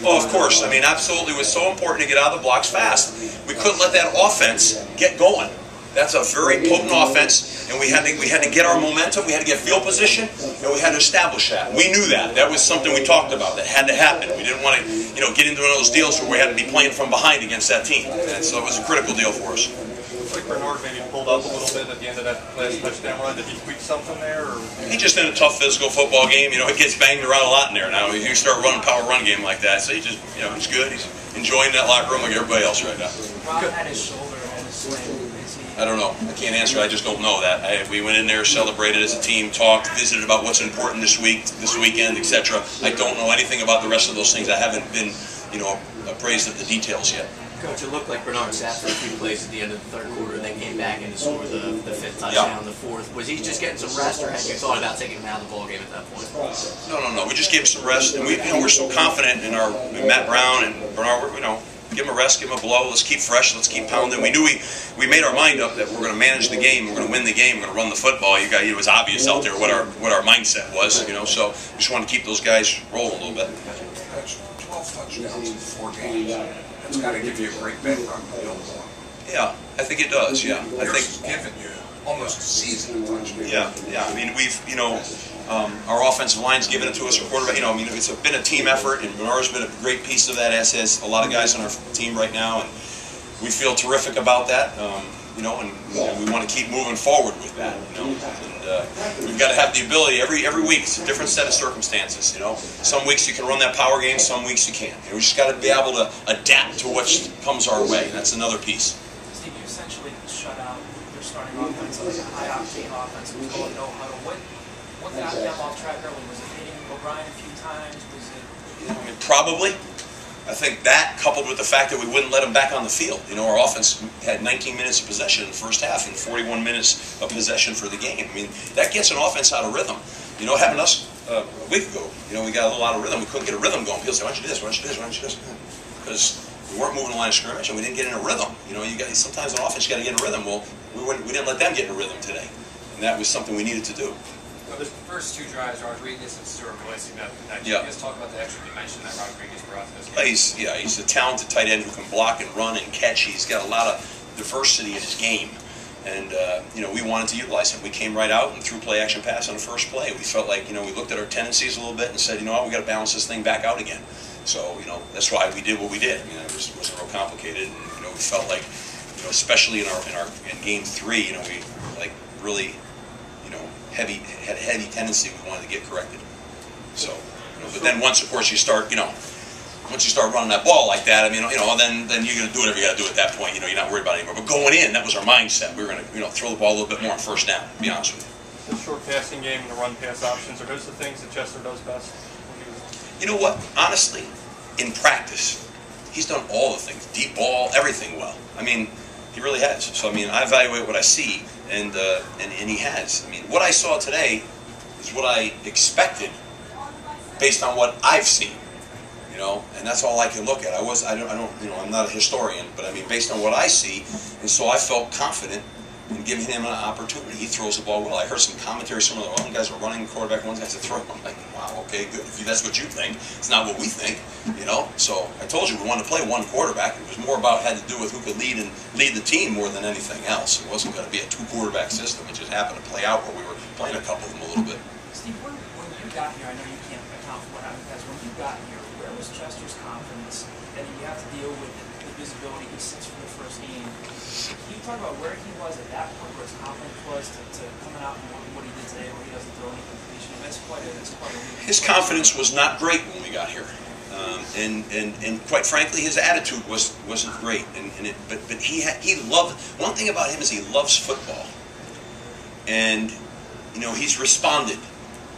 Oh, of course. I mean, absolutely. It was so important to get out of the blocks fast. We couldn't let that offense get going. That's a very potent offense, and we had to get our momentum. We had to get field position, and we had to establish that. We knew that. That was something we talked about. That had to happen. We didn't want to, get into one of those deals where we had to be playing from behind against that team. And so it was a critical deal for us. Looks like Bernard maybe pulled up a little bit at the end of that last touchdown run. Did he tweak something there? Or? He just in a tough physical football game. It gets banged around a lot in there now. You start running power run game like that, so he just, he's good. He's enjoying that locker room like everybody else right now. Rob had his shoulder and his sling. I don't know. I can't answer. I just don't know that. We went in there, celebrated as a team, talked, visited about what's important this weekend, etc. I don't know anything about the rest of those things. I haven't been, appraised of the details yet. Coach, it looked like Bernard sat for a few plays at the end of the third quarter, then came back and scored the fifth touchdown, the fourth. Was he just getting some rest, or had you thought about taking him out of the ballgame at that point? No. We just gave him some rest, and we're so confident in Matt Brown and Bernard. Give him a rest, give him a blow. Let's keep fresh. Let's keep pounding. We knew we made our mind up that we're going to manage the game. We're going to win the game. We're going to run the football. It was obvious out there what our mindset was. So we just want to keep those guys rolling a little bit. 12 touchdowns in 4 games. That's got to give you a great background to build on. Yeah, I think it does. Yeah, I think giving you almost a season of touchdowns. Yeah. I mean, we've our offensive line's given it to us. Our quarterback, it's been a team effort, and Bernard's been a great piece of that, as has a lot of guys on our team right now, and we feel terrific about that. And we want to keep moving forward with that. And we've got to have the ability every week. It's a different set of circumstances. Some weeks you can run that power game, some weeks you can't. We just got to be able to adapt to what comes our way. That's another piece. Steve, you essentially shut out your starting offense, like a high-octane offense. It was going no-huddle. What got them off track early? Was it hitting O'Brien a few times? Was it? Probably. I think that, coupled with the fact that we wouldn't let them back on the field. Our offense had 19 minutes of possession in the first half and 41 minutes of possession for the game. I mean, that gets an offense out of rhythm. It happened to us a week ago. We got a little out of rhythm. We couldn't get a rhythm going. People say, why don't you do this? Why don't you do this? Why don't you do this? Because we weren't moving the line of scrimmage and we didn't get in a rhythm. Sometimes an offense you got to get in a rhythm. Well, we didn't let them get in a rhythm today. And that was something we needed to do. The first 2 drives, Rodriguez and Stewart releasing that. Yeah. You guys talk about the extra dimension that Rodriguez brought to this game. He's a talented tight end who can block and run and catch. He's got a lot of diversity in his game. And, we wanted to utilize him. We came right out and threw play action pass on the first play. We felt like, we looked at our tendencies a little bit and said, we got to balance this thing back out again. So, that's why we did what we did. It wasn't real complicated. And, we felt like, especially in game 3, we really, had a heavy tendency we wanted to get corrected. So, but then once, of course, you start, once you start running that ball like that, then you're going to do whatever you got to do at that point. You're not worried about it anymore. But going in, that was our mindset. We were going to, throw the ball a little bit more on first down. To be honest with you. The short passing game and the run pass options, are those the things that Chester does best? You know what? Honestly, in practice, he's done all the things, deep ball, everything well. He really has. So I evaluate what I see, and he has. What I saw today is what I expected based on what I've seen. And that's all I can look at. I'm not a historian, but based on what I see, and so I felt confident in giving him an opportunity. He throws the ball well. I heard some commentary. Some of the one guys are running the quarterback, one guy's a throw. I'm like, wow, okay, good. If that's what you think, it's not what we think, So I told you we wanted to play one quarterback. It was more about had to do with who could lead the team more than anything else. It wasn't going to be a 2-quarterback system. It just happened to play out where we were playing a couple of them a little bit. Steve, when you got here, I know you can't account for what happened because when you got here, where was Chester's confidence that you have to deal with the visibility he sits for the first game? Can you talk about where he was at that point, where his confidence was to coming out and what he did today, where he doesn't throw any completion? That's quite a his confidence was not great when we got here, and quite frankly, his attitude wasn't great. But he loved. One thing about him is he loves football, and he's responded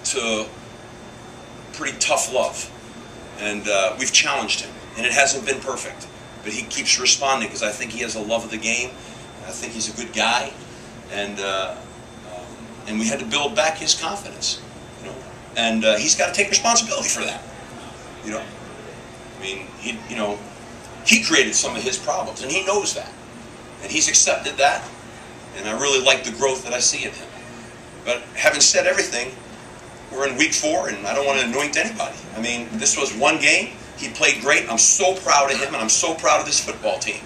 to pretty tough love, and we've challenged him, and it hasn't been perfect. But he keeps responding because I think he has a love of the game. I think he's a good guy, and we had to build back his confidence, And he's got to take responsibility for that, he created some of his problems, and he knows that, and he's accepted that, and I really like the growth that I see in him. But having said everything, we're in week 4, and I don't want to anoint anybody. This was one game. He played great. I'm so proud of him, and I'm so proud of this football team.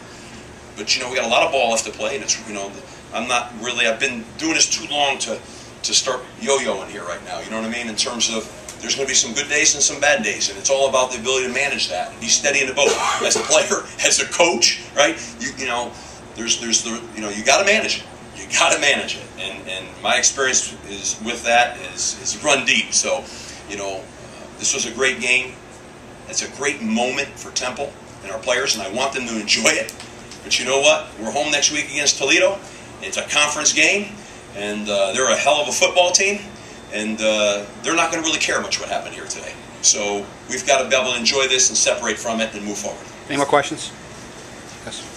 But you know, we got a lot of ball left to play, and it's, you know, I'm not really. I've been doing this too long to start yo-yoing here right now. You know what I mean? In terms of, there's going to be some good days and some bad days, and it's all about the ability to manage that and be steady in the boat. As a player, as a coach, right? You know, there's the, you know, you got to manage it. You got to manage it, and my experience is with that is run deep. So, you know, this was a great game. It's a great moment for Temple and our players, and I want them to enjoy it. But you know what? We're home next week against Toledo. It's a conference game, and they're a hell of a football team, and they're not going to really care much what happened here today. So we've got to be able to enjoy this and separate from it and move forward. Any more questions? Yes.